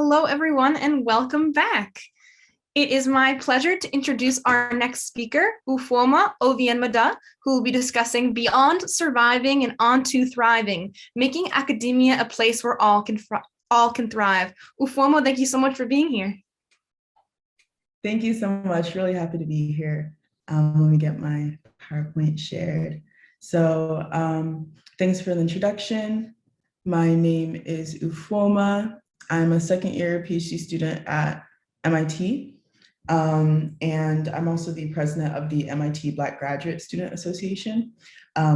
Hello, everyone, and welcome back. It is my pleasure to introduce our next speaker, Ufuoma Ovienmhada, who will be discussing Beyond Surviving and Onto Thriving, making academia a place where all can thrive. Ufuoma, thank you so much for being here. Thank you so much. Really happy to be here. Let me get my PowerPoint shared. So thanks for the introduction. My name is Ufuoma. I'm a second year PhD student at MIT. And I'm also the president of the MIT Black Graduate Student Association,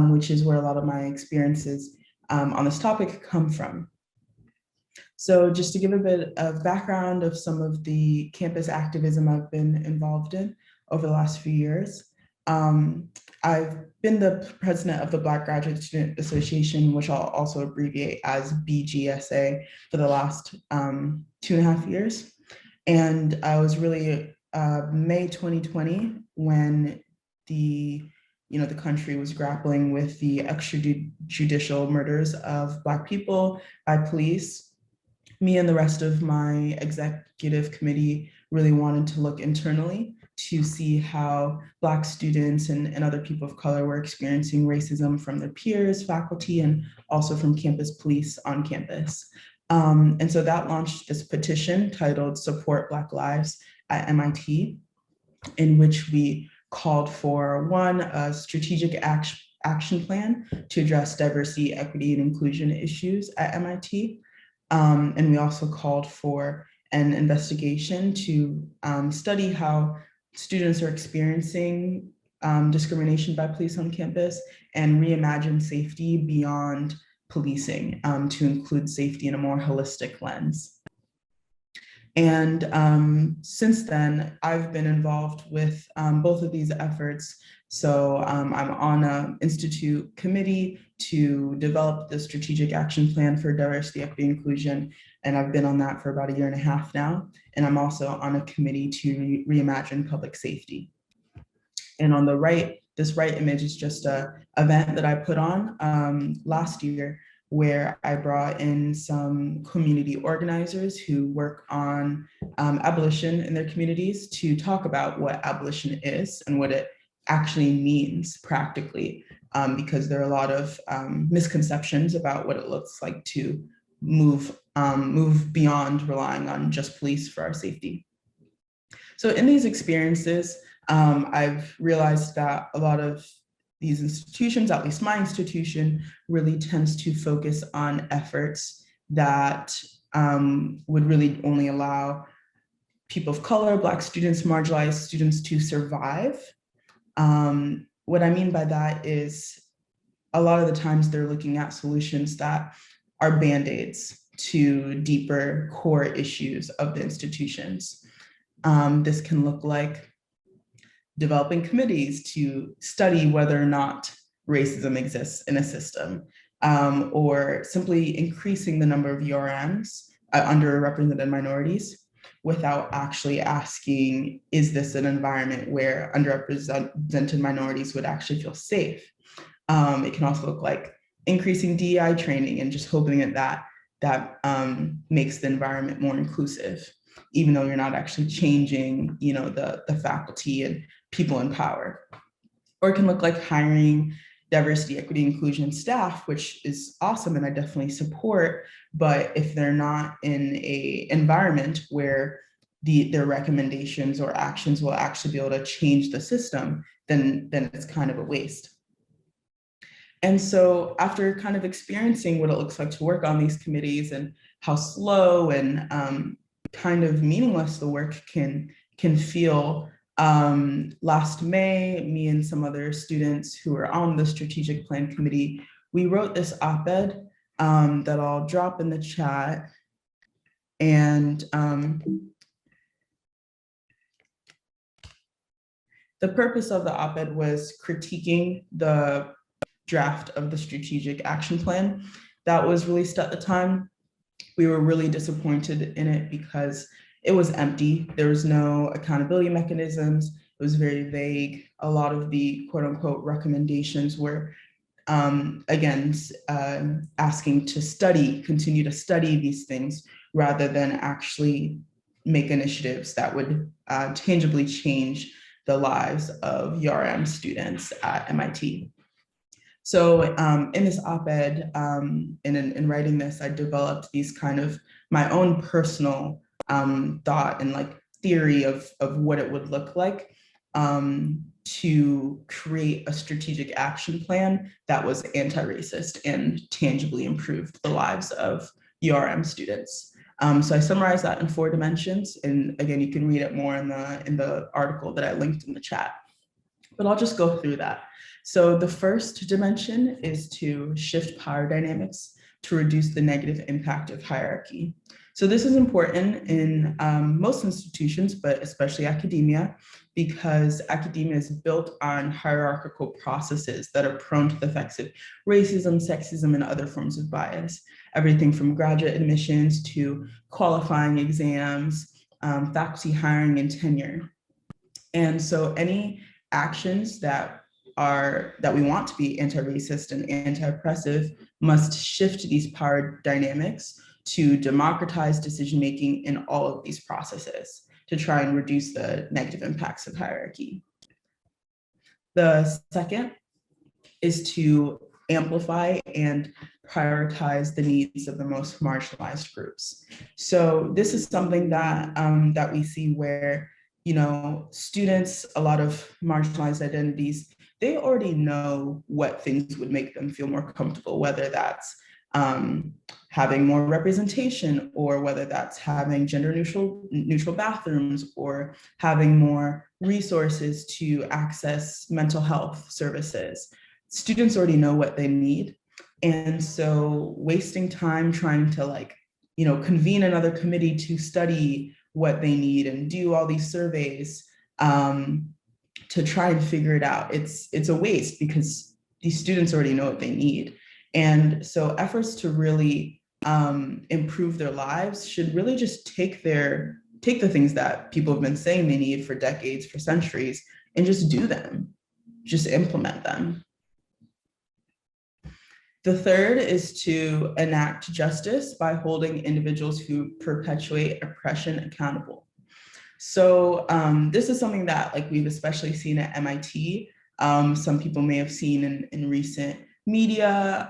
which is where a lot of my experiences on this topic come from. So just to give a bit of background of some of the campus activism I've been involved in over the last few years. I've been the president of the Black Graduate Student Association, which I'll also abbreviate as BGSA, for the last 2.5 years. And I was really May 2020 when the country was grappling with the extrajudicial murders of Black people by police. Me and the rest of my executive committee really wanted to look internally to see how Black students and other people of color were experiencing racism from their peers, faculty, and also from campus police on campus. And so that launched this petition titled Support Black Lives at MIT, in which we called for, one, a strategic action plan to address diversity, equity, and inclusion issues at MIT. And we also called for an investigation to study how students are experiencing discrimination by police on campus and reimagine safety beyond policing to include safety in a more holistic lens. And since then, I've been involved with both of these efforts. So I'm on an institute committee to develop the strategic action plan for diversity, equity, and inclusion. And I've been on that for about 1.5 years now. And I'm also on a committee to reimagine public safety. And on the right, this right image is just an event that I put on last year, where I brought in some community organizers who work on abolition in their communities to talk about what abolition is and what it actually means practically, because there are a lot of misconceptions about what it looks like to move beyond relying on just police for our safety. So in these experiences, I've realized that a lot of these institutions, at least my institution, really tends to focus on efforts that would really only allow people of color, Black students, marginalized students to survive. What I mean by that is a lot of the times they're looking at solutions that are band-aids to deeper core issues of the institutions. This can look like developing committees to study whether or not racism exists in a system, or simply increasing the number of URMs, underrepresented minorities, without actually asking, is this an environment where underrepresented minorities would actually feel safe? It can also look like increasing DEI training and just hoping that makes the environment more inclusive, even though you're not actually changing, the faculty and people in power. Or it can look like hiring diversity, equity, inclusion staff, which is awesome and I definitely support, but if they're not in an environment where their recommendations or actions will actually be able to change the system, then it's kind of a waste. And so after kind of experiencing what it looks like to work on these committees and how slow and kind of meaningless the work can feel, last May, me and some other students who were on the strategic plan committee, we wrote this op-ed that I'll drop in the chat. And the purpose of the op-ed was critiquing the draft of the strategic action plan that was released at the time. We were really disappointed in it because it was empty. There was no accountability mechanisms. It was very vague. A lot of the quote unquote recommendations were, asking to continue to study these things rather than actually make initiatives that would tangibly change the lives of URM students at MIT. So in this op-ed, in writing this, I developed these kind of my own personal thought and like theory of what it would look like to create a strategic action plan that was anti-racist and tangibly improved the lives of URM students. So I summarized that in 4 dimensions, and again, you can read it more in the article that I linked in the chat. But I'll just go through that. So the first dimension is to shift power dynamics to reduce the negative impact of hierarchy. So this is important in most institutions, but especially academia, because academia is built on hierarchical processes that are prone to the effects of racism, sexism, and other forms of bias. Everything from graduate admissions to qualifying exams, faculty hiring and tenure. And so any actions that we want to be anti-racist and anti-oppressive must shift these power dynamics to democratize decision-making in all of these processes to try and reduce the negative impacts of hierarchy. The second is to amplify and prioritize the needs of the most marginalized groups. So this is something that, that we see where, you know, students, a lot of marginalized identities, they already know what things would make them feel more comfortable, whether that's having more representation, or whether that's having gender neutral bathrooms, or having more resources to access mental health services. Students already know what they need. And so wasting time trying to, like, you know, convene another committee to study what they need and do all these surveys to try and figure it out, it's a waste, because these students already know what they need. And so efforts to really improve their lives should really just take the things that people have been saying they need for decades, for centuries, and just do them, just implement them. The third is to enact justice by holding individuals who perpetuate oppression accountable. So this is something that, like, we've especially seen at MIT. Some people may have seen in recent media,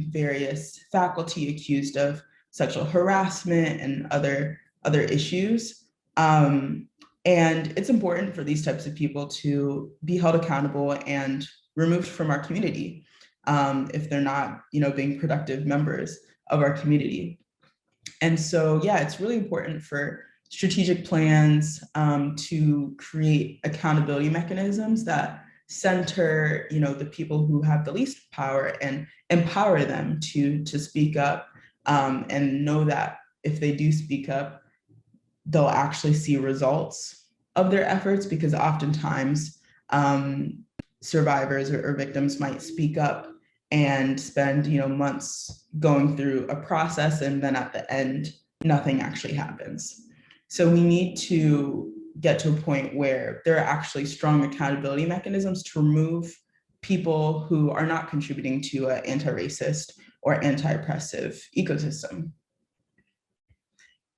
various faculty accused of sexual harassment and other issues. And it's important for these types of people to be held accountable and removed from our community if they're not, you know, being productive members of our community. And so, yeah, it's really important for strategic plans to create accountability mechanisms that center, you know, the people who have the least power and empower them to speak up and know that if they do speak up, they'll actually see results of their efforts, because oftentimes survivors or victims might speak up and spend, you know, months going through a process, and then at the end, nothing actually happens. So we need to get to a point where there are actually strong accountability mechanisms to remove people who are not contributing to an anti-racist or anti-oppressive ecosystem.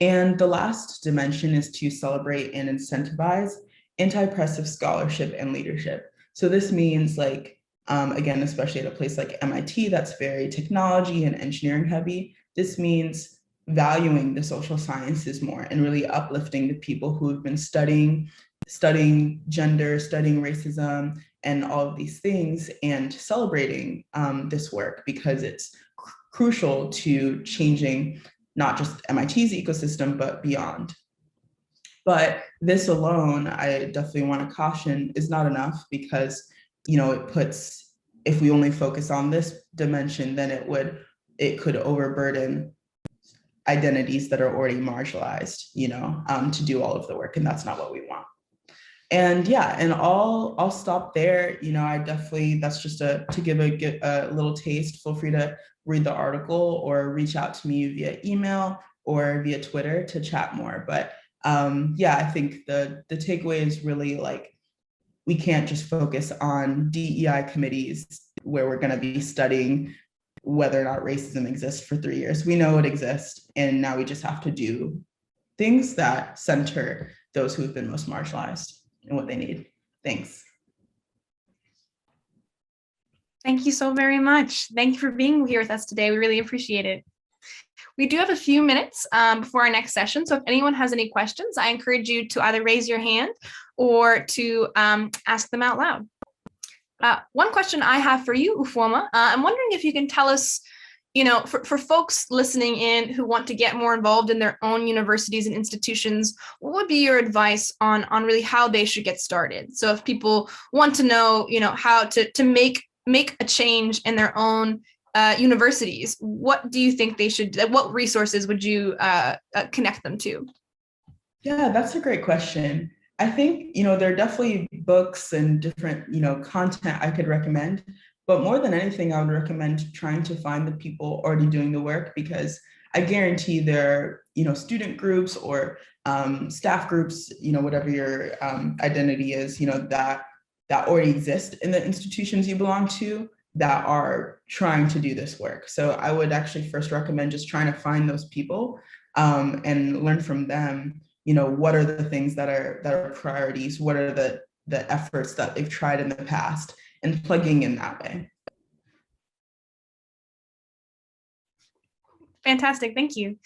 And the last dimension is to celebrate and incentivize anti-oppressive scholarship and leadership. So this means, like, again, especially at a place like MIT that's very technology and engineering heavy, this means valuing the social sciences more and really uplifting the people who have been studying gender, studying racism, and all of these things, and celebrating this work, because it's crucial to changing not just MIT's ecosystem, but beyond. But this alone, I definitely want to caution, is not enough, because, you know, if we only focus on this dimension, then it could overburden identities that are already marginalized, you know, to do all of the work, and that's not what we want. And yeah, and I'll stop there. You know, I definitely, that's just to give a little taste. Feel free to read the article or reach out to me via email or via Twitter to chat more. But yeah, I think the takeaway is really, like, we can't just focus on DEI committees where we're going to be studying whether or not racism exists for 3 years. We know it exists, and now we just have to do things that center those who have been most marginalized and what they need. Thanks. Thank you so very much. Thank you for being here with us today. We really appreciate it. We do have a few minutes before our next session. So if anyone has any questions, I encourage you to either raise your hand or to ask them out loud. One question I have for you, Ufuoma, I'm wondering if you can tell us, for folks listening in who want to get more involved in their own universities and institutions, what would be your advice on really how they should get started? So if people want to know, how to make a change in their own universities, what do you think they should, what resources would you connect them to? Yeah, that's a great question. I think, there are definitely books and different, content I could recommend, but more than anything, I would recommend trying to find the people already doing the work, because I guarantee there are, student groups or staff groups, whatever your identity is, that already exist in the institutions you belong to that are trying to do this work. So I would actually first recommend just trying to find those people and learn from them. What are the things that are priorities? What are the efforts that they've tried in the past, and plugging in that way. Fantastic, thank you.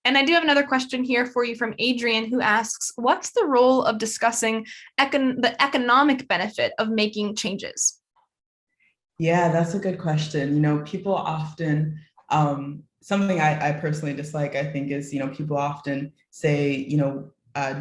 And I do have another question here for you from Adrian, who asks, what's the role of discussing the economic benefit of making changes? Yeah, that's a good question. People often, something I personally dislike, I think, is, people often say,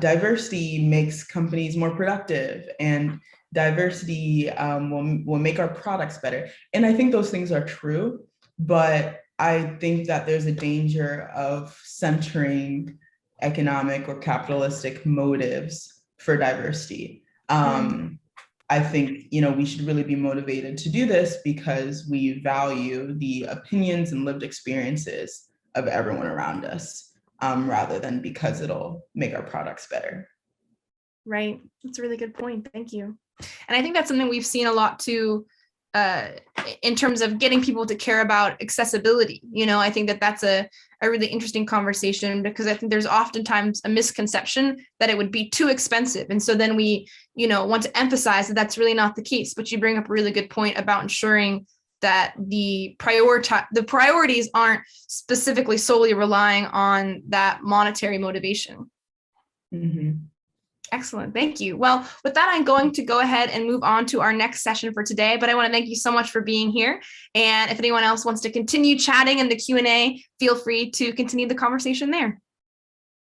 diversity makes companies more productive, and diversity will make our products better. And I think those things are true, but I think that there's a danger of centering economic or capitalistic motives for diversity. I think, we should really be motivated to do this because we value the opinions and lived experiences of everyone around us, rather than because it'll make our products better. Right. That's a really good point. Thank you. And I think that's something we've seen a lot too, in terms of getting people to care about accessibility. I think that's a really interesting conversation, because I think there's oftentimes a misconception that it would be too expensive. And so then we, want to emphasize that that's really not the case. But you bring up a really good point about ensuring that the priorities aren't specifically solely relying on that monetary motivation. Mm-hmm. Excellent. Thank you. Well, with that, I'm going to go ahead and move on to our next session for today, but I want to thank you so much for being here. And if anyone else wants to continue chatting in the Q&A, feel free to continue the conversation there.